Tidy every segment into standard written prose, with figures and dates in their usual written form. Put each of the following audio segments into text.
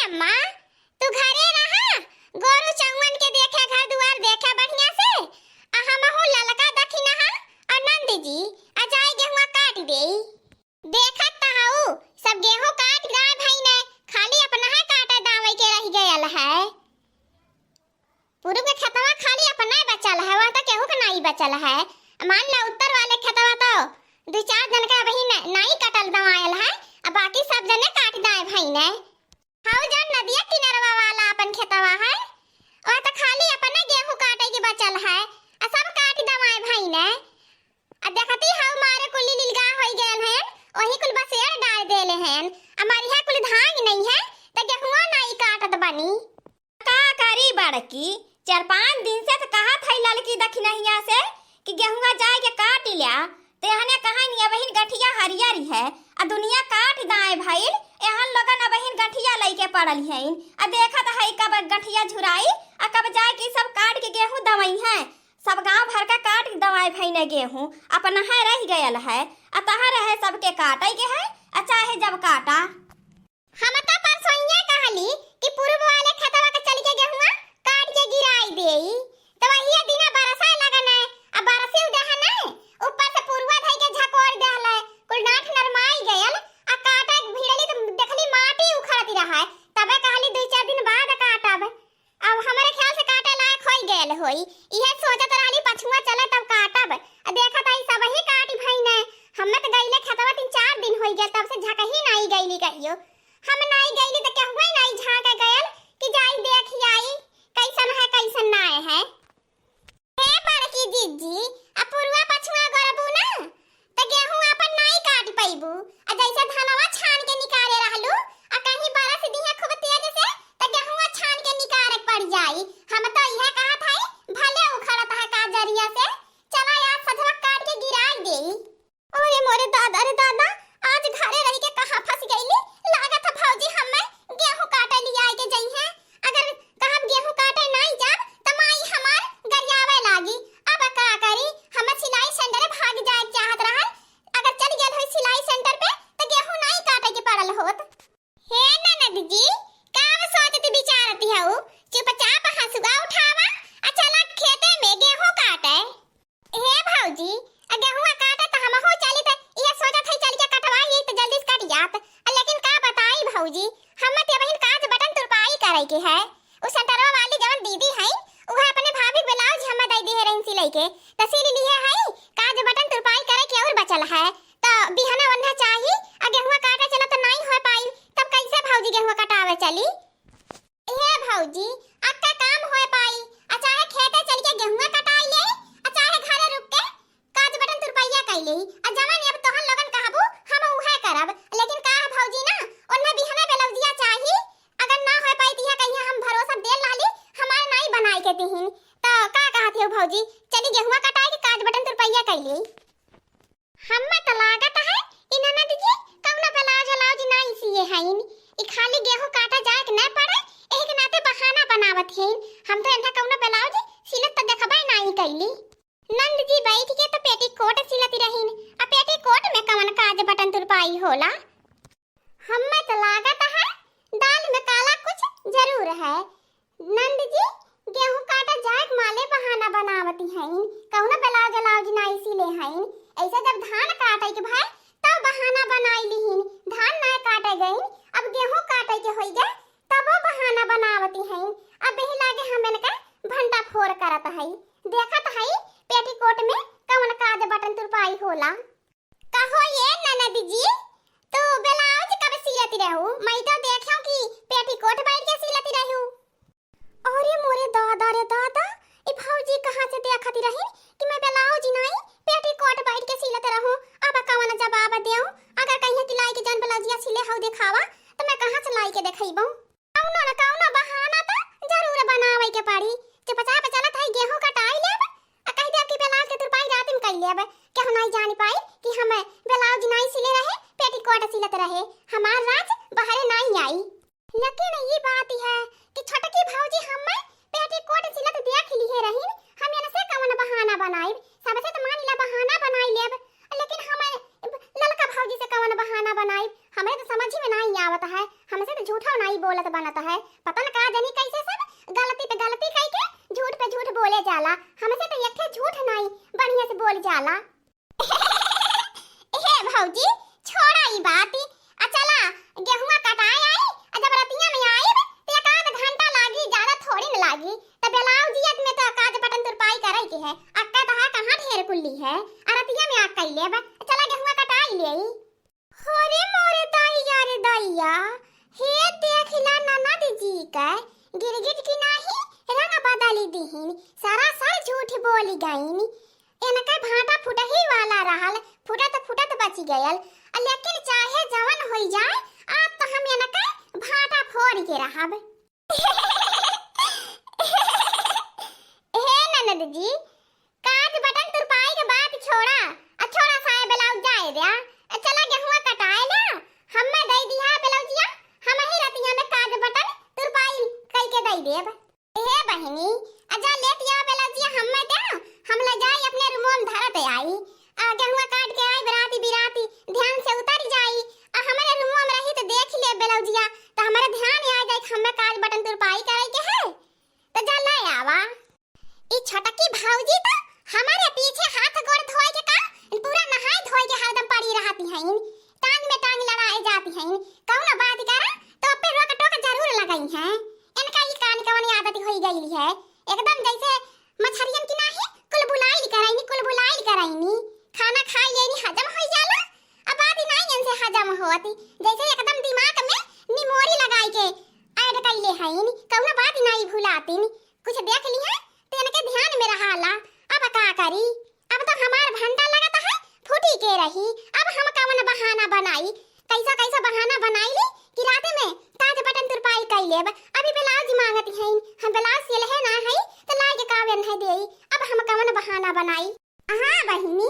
अम्मा तू घरे रहा गोरु चौवन के देखे घर दुआर देखे बढ़िया से हम हो ललका दखिना हा आनंद जी आ जाए गेहूं काट देई देखत ता हूं सब गेहूं काट गाय भाई ने खाली अपना है काटा दावे के रह गयल है पूरे के खेतवा खाली अपना ही बचल है वहां तक केहू के नहीं बचल है मान ला उत्तर वाले खेतवा तो दो चार जन का वही नहीं कटल दवायल है अब बाकी सब जने काट दाए भाई ने हाउ जन नदिया किनारवा वाला अपन खेतवा है और तो खाली अपने गेहूं काटे के बचल है आ सब काट दवाए भाई ने आ देखती हाउ मारे कुली लीलगा होई गेल है वही कुल बसेर डाल देले हैं हमारी है कुल धान नहीं है तो गेहुआ नहीं काटत बनी का करी बड़की 4-5 दिन से तो कहा थई ललकी दखिनहिया से कि गेहुआ जाए के काट लिया ते हने कहा नहीं बहिन गठिया हरियर है आ दुनिया काट दाए भाई एहन लोगन बहिन गठिया लइके पड़ल है आ देखत है कब गठिया झुराई आ कब जाए कि सब काट के गेहूं दवाई है सब गांव भर का काट के दवाई भाई ने गेहूं अपना है रह गयल है आ तहा रहे सबके काटे के है आ चाहे जब काटा हम त परसोइया कहली कि पूर्व वाले खेतवा के चल के गेहुआ काट के गिराई देई तो वही दिन बरसा लगन है आ बरसे उदह नहीं ऊपर से पूर्वा धई के झकोर देहले कुल नाठ नरमाई गयल आ काटे भिड़ली तो देखली माटी उखड़ती रहा है तबे कहली 2-4 दिन बाद काटब अब हमारे ख्याल से काटे लायक होई गेल होई इहे सोचत रहली पछुआ चले तब काटब आ देखत आई सब ही काटी भाई ने हमें तो गईले खेतवा 3-4 दिन होई गेल तब से झकही नहीं गईली कहियो हम नहीं गईली तो केहुआ नहीं झाके गयल कि जाई देखी आई कैसन है कैसन ना है हे बड़की दीदी अपूर्वा पछुआ गरबू ना त गेहूं अपन नहीं काट पाइबू आ जैसे धनवा छान के निकाले रहलू आ कहीं बरस दिया खूब तेज से त गेहूं छान के निकाले पड़ जाई हम तो यह कहा था भले उखड़त है का जरिया से चला यार सधवा काट के गिराई देई ओरे मोरे दादा रे दादा आज घरे रह के कहां फंस गईली लागत भौजी हमें गेहूं काटे लिया के जई है अगर कहब गेहूं काटे नहीं जाब त माई हमार गरियावे लागी अब का करी हम सिलाई सेंटर भाग जाए चाहत रहल अगर चल गेल होई सिलाई सेंटर पे त गेहूं नहीं काटे के पड़ल होत हे ननद जी काव सोचती विचारती हऊ चुपचाप हंसुआ उठावा आ चला खेते में गेहूं काटे हे भौजी गेहूं काटे त हम हो चली त ये सोचत है चल के कटवाई त जल्दी से कट जात लेकिन का बताई भौजी हम ते बहिन काज बटन तुरपाई करे के है उ सेंटरवा वाली जवन दीदी है उहा अपने भाभी ब्लाउज हम दई दे रही सिलाई के त सिल लिए है काज बटन तुरपाई करे के और बचल है त बिहना वन्ना चाहिए आ गेहूं काटे चला त नहीं हो पाई तब कैसे भौजी गेहूं कटावे चली हे भौजी अक्का काम हो पाई आ चाहे खेते चल के गेहूं कटाई ले आ चाहे घरे रुक के काज बटन तुरपाइया कैले आ जवन अब तोहन लगन कहबू हम उहे करब लेकिन का भौजी ना ओन्ने बिहना ब्लाउजिया चाहिए अगर ना हो पाई तिया कहिया हम भरोसा दे लाली हमार नहीं बनाई के तिहिन तो का कहत हो भौजी चली गेहुआ कटाई के काज बटन तुरपाइया कैले हम्मे त लागत है इ ननद जी कौनो ब्लाउज नहीं सिए हइन इ खाली गेहूं काटा जाए के न पड़े एही के नाते बहाना बनावत हइन हम तो एंधा कौनो ब्लाउज सिलत त देखबे नहीं कैली नंद जी बैठ के तो पेटीकोट सिलती रहीन आ पेटीकोट में कवन काज बटन तुरपाई होला हम्मे तो लागत है दाल में काला कुछ जरूर है नंद जी गेहूं काटा जाए माले बहाना बनावती हईन कौनो ब्लाउज नहीं सिले हईन ऐसे जब धान काटे के भाई तब बहाना बनाई लीहिन धान ना काटे गईन अब गेहूं काटे के होई गए तब वो बहाना बनावती हईन अब ही लागे हमन का भंटा फोड़ करत हई देखत हई पेटीकोट में कौन काज बटन तुरपाई होला कहो ये ननद जी तो ब्लाउज कब सिलती रहू मैं तो देखूं कि पेटीकोट बैठ के सिलती रहू अरे मोरे दादा रे दादा ई भौजी कहां से देखती रही कि मैं ब्लाउज नहीं पेटीकोट बैठ के सिलते रहूं अब कौन जवाब देऊं अगर कहीं कि लाई के जन ब्लाउजिया सिले हौ दिखावा तो मैं कहां से लाई के देखैबो कौनो न कौनो बहाना तो जरूर बनावे के पड़ी चुपचाप चलत है गेहूं कटाई लेब आ कह दे कि ब्लाउज के तुरपाई रात में कर लेब केहू नहीं जान पाई कि हम ब्लाउज नहीं सिले रहे पेटीकोट सिलत रहे हमार राज बाहर नहीं आई लेकिन ये बात है कि छोटकी भौजी हमें पेटीकोट सिलत देख लिए रही हम एने से कौन बहाना बनाई सबसे तो मान ला बहाना बनाई लेब लेकिन हम ललका भौजी से कौन बहाना बनाई हमें तो समझ में नहीं आवत है हमसे तो झूठा नहीं बोल बोलत बनता है। पता न का जानी कैसे सब गलती पे गलती कह के झूठ पे झूठ बोले जाला। हमसे तो एक झूठ नहीं बढ़िया से बोल जाला। हे भौजी छोड़ा ई बात। आ चला गेहुआ कटाए आई। आ जब रतिया में आईब तो एक आध घंटा लागी, ज्यादा थोड़ी न लागी। त ब्लाउजियत में तो काज बटन तुरपाई करे के है। अक्का तहा कहां ढेर कुल्ली है। आ रतिया में आक कैले बा। चला गेहुआ कटाई ले। होरे मोरे दैया रे दैया, हे देखला ननद जी का गिरगिट की नाही रंग बदली दीहिन। सारा साल झूठ बोली गईन। इनका भाटा फुटही वाला रहल, फुटत बच गयल। लेकिन चाहे जवन होई जाए आज तो हम इनका भाटा फोड़ के रहब। हे ननद जी, काज बटन तुरपाई के बात छोड़ा। छोड़ा साए ब्लाउज जाए दिया। चला गेहुआ कटाए ना, हम्मे दे दिया ब्लाउजिया। हम ही रतिया में काज बटन तुरपाई कई के दे देब। हे बहिनी अजा लेतिया ब्लाउजिया हम्मे दे, हम ले जाई अपने रूम में धरत आई। गेहुआ काट के आई बिराती ध्यान से उतर जाई। हमारे रूम में रही तो देख ले ब्लाउजिया तो हमारे ध्यान आ जाए हमें काज बटन तुरपाई करे के है। तो जा ले आवा। ई छोटकी भौजी तो हमारे पीछे हाथ गोड़ धोए के का पूरा नहाई धोए के हरदम पड़ी रहती हैं। टांग में टांग लड़ाए जाती हैं। कौन बात करा तो पे रोक टोक जरूर लगाई हैं। इनका ई कान कवन आदत होई गई है। एकदम जैसे मछरियन की नाही कुल बुलाई कराईनी। खाना खाई लेनी हजम हो जाला। अब बात नहीं इनसे हजम होती। जैसे एकदम दिमाग में निमोरी लगाई के ऐड कैले हैं। कौन बात नहीं भुलाती। कुछ देख ली है तो इनके ध्यान में रहाला। अब का करी, अब तो हमार भंडा लगता है फूटी के रही। अब हम कौन बहाना बनाई, कैसा बहाना बनाई ली कि रात में काज बटन तुरपाई कैले। अभी ब्लाउज मांगती हैं, हम ब्लाउज सिलहे ना है तो लाई के कावन है देई। अब हम कौन बहाना बनाई। हां बहिनी,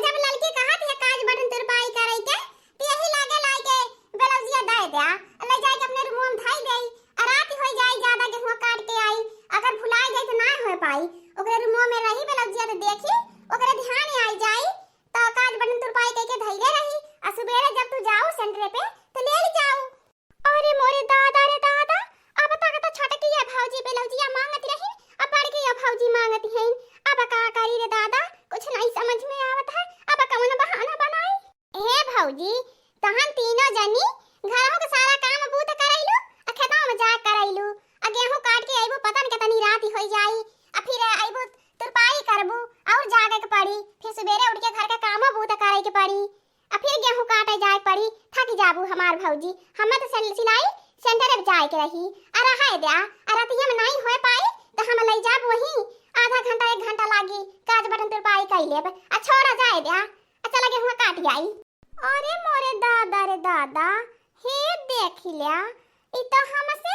जब लड़की कहत है काज बटन तुरपाई करे के तो यही लागे लाई के ब्लाउजिया दे दिया। ले जाए के अपने रूम में धाई देई। रात हो जाए ज्यादा गेहुआ काट के आई, अगर भुला जाए तो ना हो पाई। ओकरे रूम में रही ब्लाउजिया तो देखी ओकरे ध्यान आई जाई तो काज बटन तुरपाई कह के धइले रही। आ सुबेरे जब तू जाओ सेंटर पे तो ले जाओ। अरे मोरे दादा रे दादा, अब तक तो छोटकी है भौजी ब्लाउजिया मांगत रही, अब बड़की है भौजी मांगती हैं। अब का करी रे दादा, कुछ नहीं समझ में आवत है। अब कौन बहाना बनाई। हे भौजी तहन तीनों जनी घरों के सारा काम बूत करैलू, खेतों में जा करैलू। गेहूं काट के आइबो पता न कितनी रात हो जाई। फिर आइबो तुरपाई करबू और जागे के पड़ी। फिर सवेरे उठ के घर के कामों बूत करे के पड़ी। फिर गेहूं काटे जाए पड़ी। थक जाबू हमार भौजी। हमें तो सिलाई सेंटर में जाए के रही। रहा दे रतिया में नहीं हो पाई तो हम ले जाब वहीं। आधा घंटा 1 घंटा लागी काज बटन तुरपाई कई लेब। छोड़ा जाए दिया। चला गेहुआ काट गई। अरे मोरे दादा रे दादा, हे देख लिया ई तो हमसे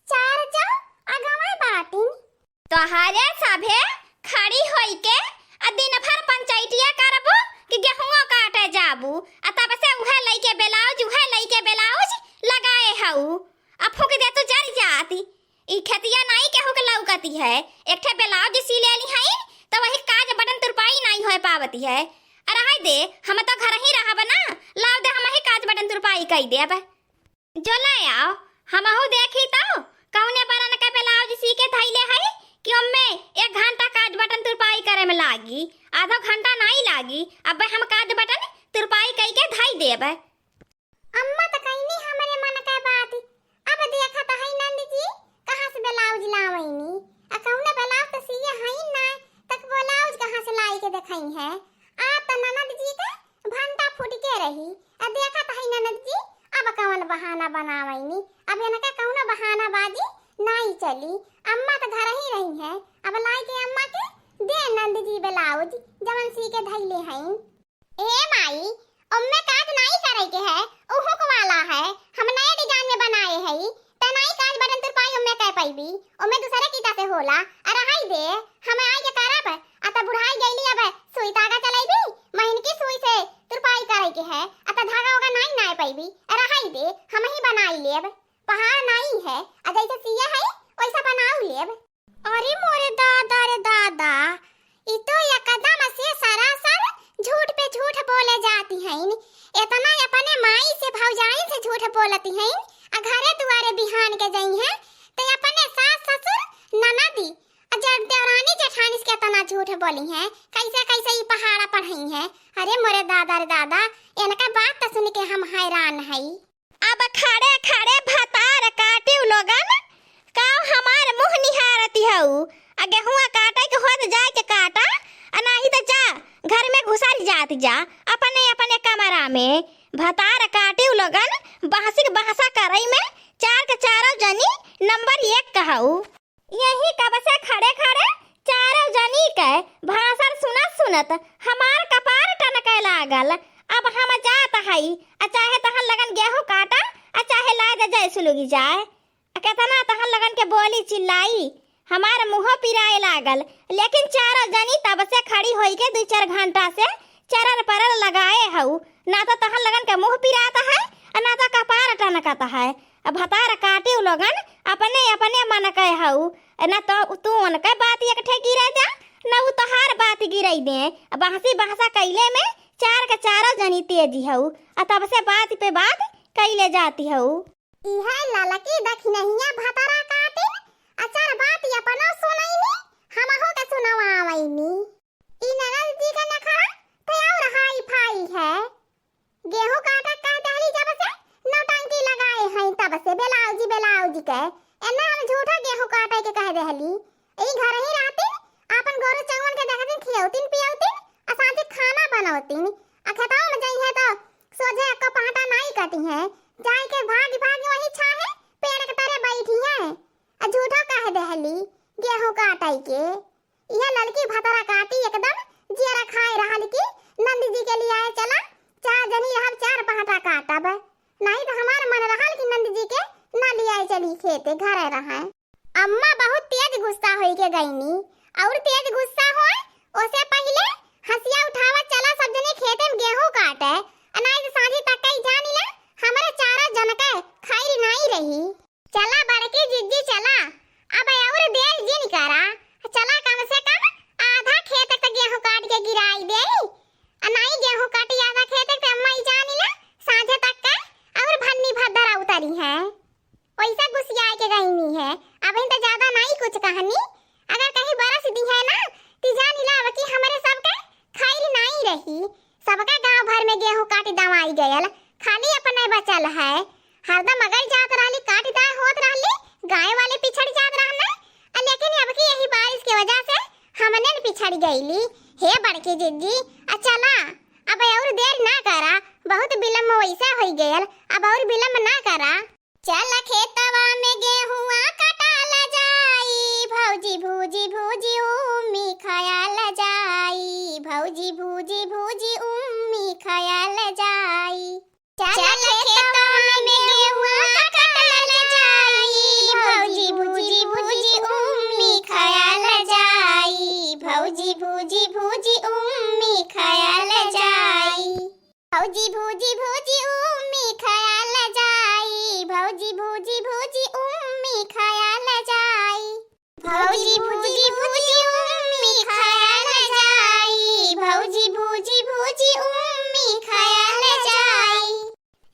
4 जाओ अगवा बाटिन। तोहारे सभे खड़ी होई के दिन भर पंचायतिया करबो कि गेहुआ काटे जाबू। तब से उहे लइके ब्लाउज लगाए हऊ। फूक दे तो जर जाती। ई खेतिया नहीं केहू के लौकती है। एक ठे ब्लाउज सी लेली है तो वही काज बटन तुरपाई नहीं हो पावती है। अरे दे हम तो घर ही रहब ना, लाव दे हम ही काज बटन तुरपाई कई देब। जो ले आओ हमहू देखी तो कौने बरन के ब्लाउज सी के धइले है कि ओमे 1 घंटा काज बटन तुरपाई करे में लागी, आधा घंटा नहीं लागी। अब हम काज बटन तुरपाई कई के धई देब। अम्मा तो कहनी हमरे मन के बात। अब देखा तो है नंद जी कहां से ब्लाउज लावईनी। कौने ब्लाउज तो सिए है ना, तक ब्लाउज कहां से लाई के देखई है। तो ननद जी के भंटा फूट के रही। देखा तो है ननद जी अब कौन बहाना बनावईनी। अब इनका कौन बहाना बाजी नहीं चली। अम्मा तो घर ही रही है। अब लाई के अम्मा के दे नंद जी ब्लाउज जवन सी के धइले हैं। ए माई ओम्मे काज नहीं करे के है, उहुक वाला है। हम नए डिजाइन में बनाए है त नहीं काज बटन तुरपाई ओम्मे कह पाईबी। ओम्मे दूसरे कीता से होला। अरे हाय दे हम आई के करब। त बुढ़ाई गईली अब सुई धागा चलाईबी। महीन की सुई से तुरपाई करे के है। त धागा होगा नहीं नाए पाईबी। अरे हाय दे हम ही बनाई लेब। पहाड़ नहीं है, जैसे सिया है वैसा बनाऊ लेब। अरे मोरे दादा रे दादा, ई तो एकदम से सरासर झूठ पे झूठ बोले जाती हैं। इतना अपने माई से भौजाई से झूठ बोलती हैं। घरे दुआरे बिहान के जाई है तो अपने सास ससुर ननदी जब देवरानी जेठानी के तना झूठ बोली है कैसे कैसे ई पहाड़ा पढ़ई है। अरे मोरे दादा रे दादा इनका बात तो सुन के हम हैरान हई। अब खड़े खड़े भतार काटी लोगन का हमार मुंह निहारती हऊ। आ गेहुआ काटे के होत जाए के काटा आ नहीं तो जा घर में घुसल जात जा अपने अपने कमरा में। भतार काटी लोगन बहसी बहसा करई में चार के चारों जनी नंबर 1 कहऊ। यही कब से खड़े खड़े चारों जनी के भाषण सुनत सुनत हमार कपार टनके लागल। अब हम जात हई आ चाहे तहन लगन गेहूं काटा आ चाहे लाद जाए सुलुगी जाए। केतना तहन लगन के बोली चिल्लाई हमार मुंह पिराए लागल। लेकिन चारों जनी तब से खड़ी होई के 2-4 घंटा से चरर परर लगाए हऊ। ना तो तहन लगन के मुंह पिराता है ना तो कपार टनकता है। भतार काटे लोगन अपने अपने मन के हऊ। ना तो तू उनके बात एक ठे गिरा जा ना उ तोहार बात गिराई दे। बहसी बहसा कैले में चार के चारों जनी तेजी हऊ आ तब से बात पे बात कैले जाती हऊ। इहे ललकी दखिनहिया भतारा काटिन अचार बात अपनो सुनैनी हमहु के सुनवावैनी। ई ननद जी का नखरा तो और हाई फाई है। गेहूं काटा कह दहली जब से नौटंकी लगाए हैं तब से बेलाउजी के एना हम झूठा गेहूं काटे के कह दहली। ई घर ही रहती अपन गोरु चंगवन के देखतिन खियौतिन पियौतिन आ साथे खाना बनौतिन आ खेतवा में जाई है तो सोझे को पाटा नहीं कटी है जाए के भाग भाग वही छाहे पेड़ के तरह बैठी है आ झूठा कह दहली गेहूं काटाई के। यह लड़की भतरा काटी एकदम जियरा खाए रहल की नंदी जी के लिए आए चला चार जनी रहब 4 पाटा काटब नहीं तो हमार मन रहल कि नंदी जी के ना लिया चली खेते घरे रहा। अम्मा बहुत तेज गुस्सा होई के गईनी और तेज गुस्सा होए ओसे पहले हंसिया उठावा चला सब जने खेते में गेहूं काटे नहीं तो साँझी तक कई जानी ले हमारे चारों जन के खाई नहीं रही। चला बड़की जिज्जी चला अब और देर जिन करा चला कम से कम आधा खेत तक गेहूं काट के गिराई दे नहीं गेहूं काटी आधा खेत तक अम्मा ही जानी ले साँझे तक का और भन्नी भद्दरा उतरी है वैसा गुस्सिया के गईनी है। अब तो ज्यादा नहीं कुछ कहानी अगर कहीं बरस दी है ना ती जानी ला कि हमारे सबके खाई नहीं रही सबका गांव भर में गेहूं काटी दवाई गयल खाली अपने बचल है। हरदम अगर जात रहली काटी दा होत रहली गाय वाले पिछड़ जात रहना लेकिन अब की यही बारिश की वजह से हमने पिछड़ गईली। हे बड़की जिज्जी चला अब और देर ना करा बहुत विलम्ब वैसा हो गयल अब और विलम्ब ना करा। चल खेतवा में गेहुआ कटाल जाई भौजी भूजी भूजी उम्मी खयाल जाई भौजी भूजी भूजी उम्मी खयाल जाई। चल खेतवा में गेहुआ कटाल जाई भौजी भूजी भूजी उम्मी खयाल जाई भौजी भूजी भूजी उम्मी खयाल जाई भौजी भूजी भूजी उम्मी खयाल जाई भौजी भूजी भूजी उम्मी खयाल जाई भौजी भूजी भूजी उम्मी खयाल जाई भौजी भूजी भूजी उम्मी खयाल जाई।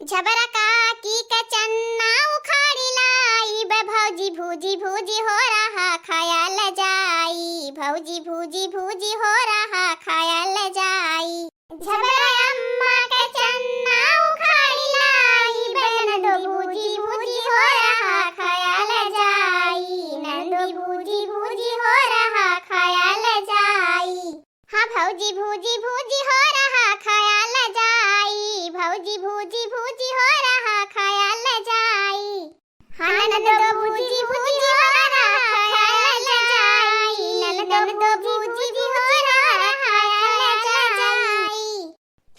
झबरा काकी का चन्ना उखाड़ी लाई भौजी भूजी भूजी हो रहा खयाल जाई भौजी भूजी भूजी हो रहा खयाल जाई। झबरा अम्मा के चन्ना उखाड़ी लाई नंदो भूजी भूजी हो रहा खयाल जाई नंदो भूजी भूजी हो रहा खयाल जाई। हाँ भौजी भूजी भूजी हो रहा खयाल जाई भौजी भूजी भूजी हो रहा खयाल जाई। हाँ नंदो भूजी भूजी हो रहा खयाल जाई नंदो भूजी हो रहा खयाल जाई।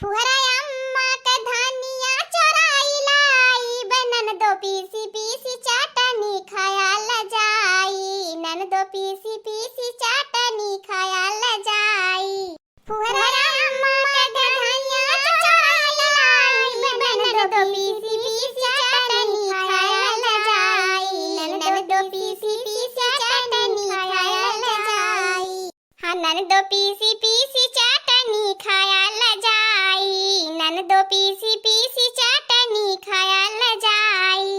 फुहरा अम्मा के धनिया चोराई लाई नंदो पीसी पीसी चटनी खयाल जाई नंदो पीसी पीसी चटनी खयाल जाई। फुहरा अम्मा के धनिया चोराई लाई नंदो पीसी पीसी चटनी खयाल जाई नंदो पीसी पीसी चटनी खयाल जाई। हाँ नंदो पीसी पीसी चटनी खयाल जाई नंदो पीसी पीसी चटनी खयाल जाई।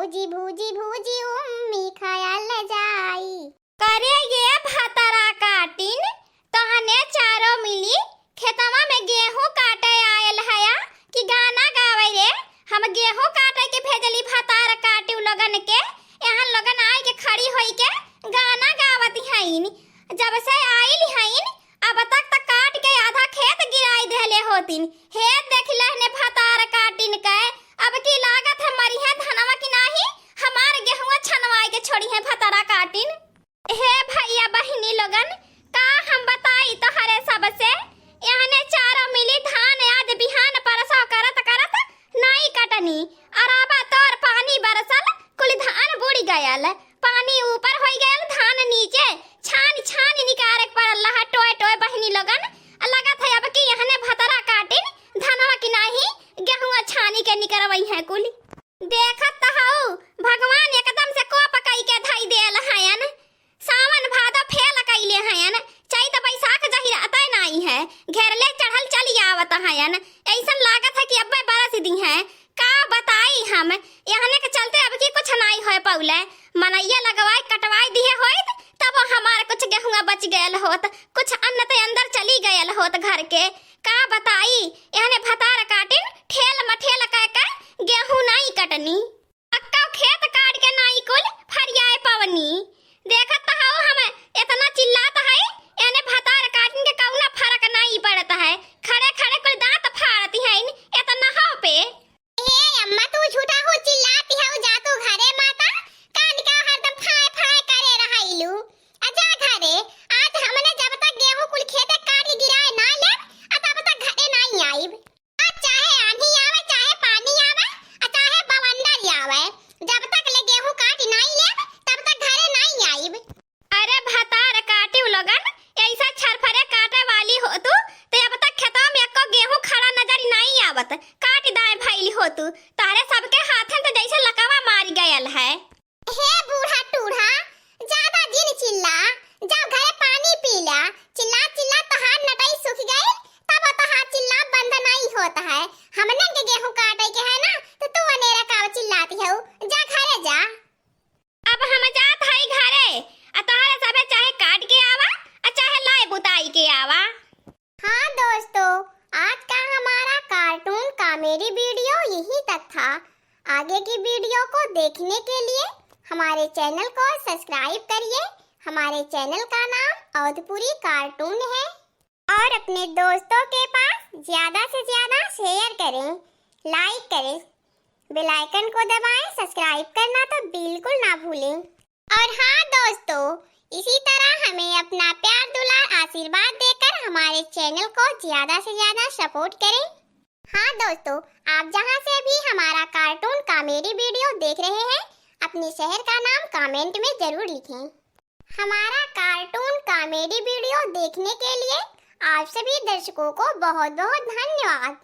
भौजी भूजी भूजी उम्मी ख्याल जाई। करे ये भतरा काटिन तहने चारों मिली खेतवा में गेहूं काटे आयल हया कि गाना गावे रे। हम गेहूं काटे के भेजली भतार काटू लगन के, यहाँ लगन आई के खड़ी होई के गाना गावत हईन। जब से आइल हईन अब तक काट के आधा खेत गिराई देले होतिन। हे देख लहने भतार काटिन के अब की लागत है मरी है धनवा की नाही हमार गेहूं छनवाई के छोड़ी है भतारा काटिन। हे भैया बहिनी लोगन का हम बताई तोहरे सबसे, यहने चारों मिली धान आज बिहान परसो करत करत नाई कटनी अराबा तोर पानी बरसल कुल धान बुड़ गयल। पानी ऊपर हो गयल धान नीचे छान छान निकारे पड़ल रहा टोय टोय बहिनी लोगन। लगत है अब कि यहने भतरा काटिन धनवा की नाही गेहूं छानी के निकरवई है कुल। देखत हऊ भगवान एकदम से को पकई के धई देल हयन। सावन भादो फेल कइले हयन, चैत बैसाख जहिर अतय नाई है घेरले चढ़ल चली आवत हयन। ऐसन लागत है कि अब्बे बरस दी है। का बताई हम यहने के चलते अब की कुछ नाई होय पौले। मनैया लगवाई कटवाई दिए होइत तब हमार कुछ गेहुआ बच गयल होत, कुछ अन्न ते अंदर चली गयल होत घर के। का बताई यहने भतार काटिन ठेल मठेल कह के गेहूं नाई कटनी अक्का खेत काट के नाई कुल फरियाए पवनी। देखत हऊ हम इतना चिल्लात है यानी भतार काटन के कौना फर्क नहीं पड़ता है। खड़े खड़े कुल दांत फाड़ती है इतना हो पे। ए अम्मा तू झूठा हो चिल्लाती है जा तू घरे माता कान का हरदम फाय फाय करे रहाइलू। आजा घरे आज हमने जब तक गेहूं कुल खेते काट के गिराए ना ले तब तक घरे नहीं आईब। चाहे आंधी आवे चाहे पानी आवे चाहे बवंडर आवे जब तक ले गेहूं काट नहीं ले तब तक घरे नहीं आईब। अरे भतार काटू लगन ऐसा छरफरे काटे वाली हो तू तो अब तक खेतों में एको गेहूं खड़ा नजर नहीं आवत। काट दाए भइली हो तू तारे सबके हाथन तो जैसे लकवा मार गयल है। हे बूढ़ा टूढ़ा ज्यादा दिन चिल्ला जाओ घरे पानी पी ला। चिल्ला चिल्ला तहार नटई सूख गई तब तहार चिल्ला बंद नहीं होता है। हमने के गेहूं काटे के है ना तो तू अनेरा का चिल्लाती है जा घरे जा। अब हम जात हई घरे तारे सबे चाहे काट के आवा चाहे लाए बुताई के आवा। हाँ दोस्तों आज का हमारा कार्टून कॉमेडी वीडियो यही तक था। आगे की वीडियो को देखने के लिए हमारे चैनल को सब्सक्राइब करिए। हमारे चैनल का नाम अवधपुरी कार्टून है और अपने दोस्तों के पास ज्यादा से ज्यादा शेयर करें, लाइक करें, बेल आइकन को दबाएं, सब्सक्राइब करना तो बिल्कुल ना भूलें। और हाँ दोस्तों इसी तरह हमें अपना प्यार दुलार आशीर्वाद देकर हमारे चैनल को ज्यादा से ज्यादा सपोर्ट करें। हाँ दोस्तों आप जहाँ से भी हमारा कार्टून कॉमेडी वीडियो देख रहे हैं अपने शहर का नाम कमेंट में जरूर लिखें। हमारा कार्टून कॉमेडी वीडियो देखने के लिए आप सभी दर्शकों को बहुत बहुत धन्यवाद।